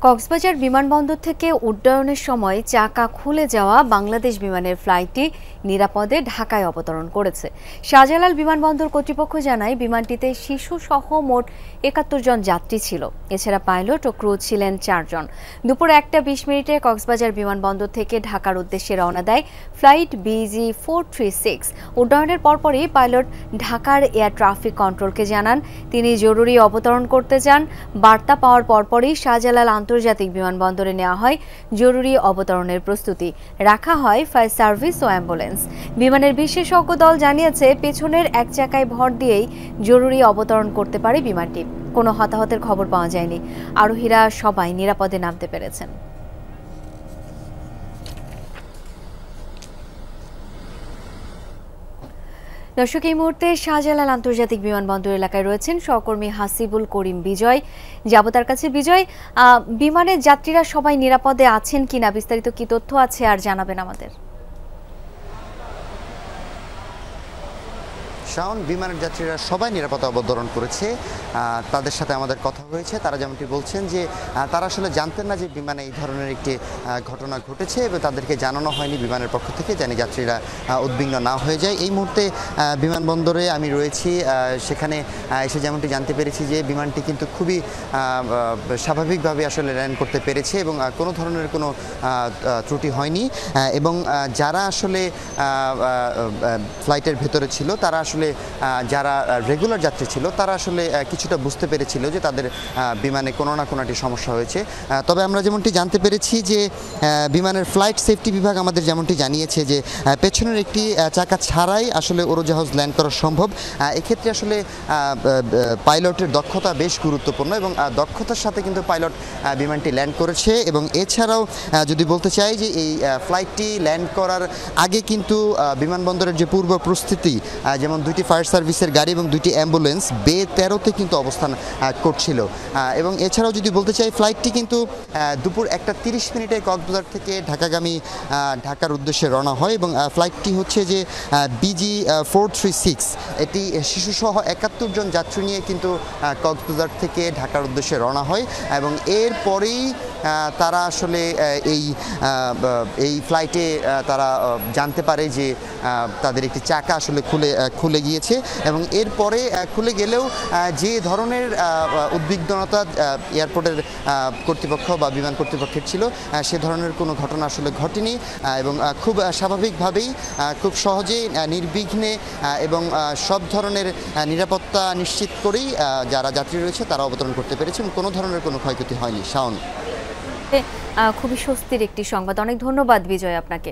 কক্সবাজার বিমানবন্দর থেকে উড্ডয়নের সময় চাকা খুলে যাওয়া বাংলাদেশ বিমানের ফ্লাইটটি নিরাপদে ঢাকায় অবতরণ করেছে। শাহজালাল বিমানবন্দর কর্তৃপক্ষ জানায় বিমানটিতে শিশুসহ মোট ৭১ জন যাত্রী ছিল। এছাড়া পাইলট ও ক্রু ছিলেন ৪ জন। দুপুর ১টা ২০ কক্সবাজার বিমানবন্দর থেকে ঢাকার উদ্দেশ্যে রওনা দেয় ফ্লাইট BG436। উড্ডয়নের পরপরই পাইলট ঢাকার এয়ার ট্রাফিক কন্ট্রোলকে জানান তিনি জরুরি অবতরণ করতে চান। বার্তা পাওয়ার পরপরই শাহজালাল আন্তর্জাতিক বিমানবন্দরে নেওয়া হয় জরুরি অবতরণের প্রস্তুতি, রাখা হয় ফায়ার সার্ভিস ও অ্যাম্বুলেন্স। বিমানের বিশেষজ্ঞ দল জানিয়েছে পেছনের এক চাকায় ভর দিয়েই জরুরি অবতরণ করতে পারে বিমানটি। কোনো হতাহতের খবর পাওয়া যায়নি। আরোহীরা সবাই নিরাপদে নামতে পেরেছেন। দর্শক, এই মুহূর্তে শাহজালাল আন্তর্জাতিক বিমানবন্দর এলাকায় রয়েছেন সহকর্মী হাসিবুল করিম বিজয়। যাব তার কাছে। বিজয়, বিমানের যাত্রীরা সবাই নিরাপদে আছেন কিনা, বিস্তারিত কি তথ্য আছে আর জানাবেন আমাদের। শাওন, বিমানের যাত্রীরা সবাই নিরাপদে অবতরণ করেছে। তাদের সাথে আমাদের কথা হয়েছে। তারা যেমনটি বলছেন যে তারা আসলে জানতেন না যে বিমানে এই ধরনের একটি ঘটনা ঘটেছে এবং তাদেরকে জানানো হয়নি বিমানের পক্ষ থেকে, যেন যাত্রীরা উদ্বিগ্ন না হয়ে যায়। এই মুহূর্তে বিমানবন্দরে আমি রয়েছি। সেখানে এসে যেমনটি জানতে পেরেছি যে বিমানটি কিন্তু খুবই স্বাভাবিকভাবে আসলে ল্যান্ড করতে পেরেছে এবং কোনো ধরনের কোনো ত্রুটি হয়নি। এবং যারা আসলে ফ্লাইটের ভেতরে ছিল তারা আসলে যারা রেগুলার যাত্রী ছিল তারা আসলে কিছুটা বুঝতে পেরেছিল যে তাদের বিমানে কোনো না কোনো একটি সমস্যা হয়েছে। তবে আমরা যেমনটি জানতে পেরেছি যে বিমানের ফ্লাইট সেফটি বিভাগ আমাদের যেমনটি জানিয়েছে যে পেছনের একটি চাকা ছাড়াই আসলে উড়োজাহাজ ল্যান্ড করা সম্ভব। এক্ষেত্রে আসলে পাইলটের দক্ষতা বেশ গুরুত্বপূর্ণ এবং দক্ষতার সাথে কিন্তু পাইলট বিমানটি ল্যান্ড করেছে। এবং এছাড়াও যদি বলতে চাই যে এই ফ্লাইটটি ল্যান্ড করার আগে কিন্তু বিমানবন্দরের যে পূর্ব প্রস্তুতি, যেমন 2টি ফায়ার সার্ভিসের গাড়ি এবং 2টি অ্যাম্বুলেন্স বে-13-তে কিন্তু অবস্থান করছিল। এবং এছাড়াও যদি বলতে চাই ফ্লাইটটি কিন্তু দুপুর 1টা 30 কক্সবাজার থেকে ঢাকার উদ্দেশ্যে রওনা হয় এবং ফ্লাইটটি হচ্ছে যে BG436। এটি শিশুসহ ৭১ জন যাত্রী নিয়ে কিন্তু কক্সবাজার থেকে ঢাকার উদ্দেশ্যে রওনা হয় এবং এরপরেই তারা আসলে এই ফ্লাইটে তারা জানতে পারে যে তাদের একটি চাকা আসলে খুলে গিয়েছে এবং এরপরে খুলে গেলেও যে ধরনের উদ্বিগ্নতা এয়ারপোর্টের কর্তৃপক্ষ বা বিমান কর্তৃপক্ষের ছিল সে ধরনের কোনো ঘটনা আসলে ঘটেনি এবং খুব স্বাভাবিকভাবেই খুব সহজেই নির্বিঘ্নে এবং সব ধরনের নিরাপত্তা নিশ্চিত করেই যারা যাত্রী রয়েছে তারা অবতরণ করতে পেরেছে এবং কোনো ধরনের কোনো ক্ষয়ক্ষতি হয়নি। শাওন, খুবই স্বস্তির একটি সংবাদ। অনেক ধন্যবাদ বিজয় আপনাকে।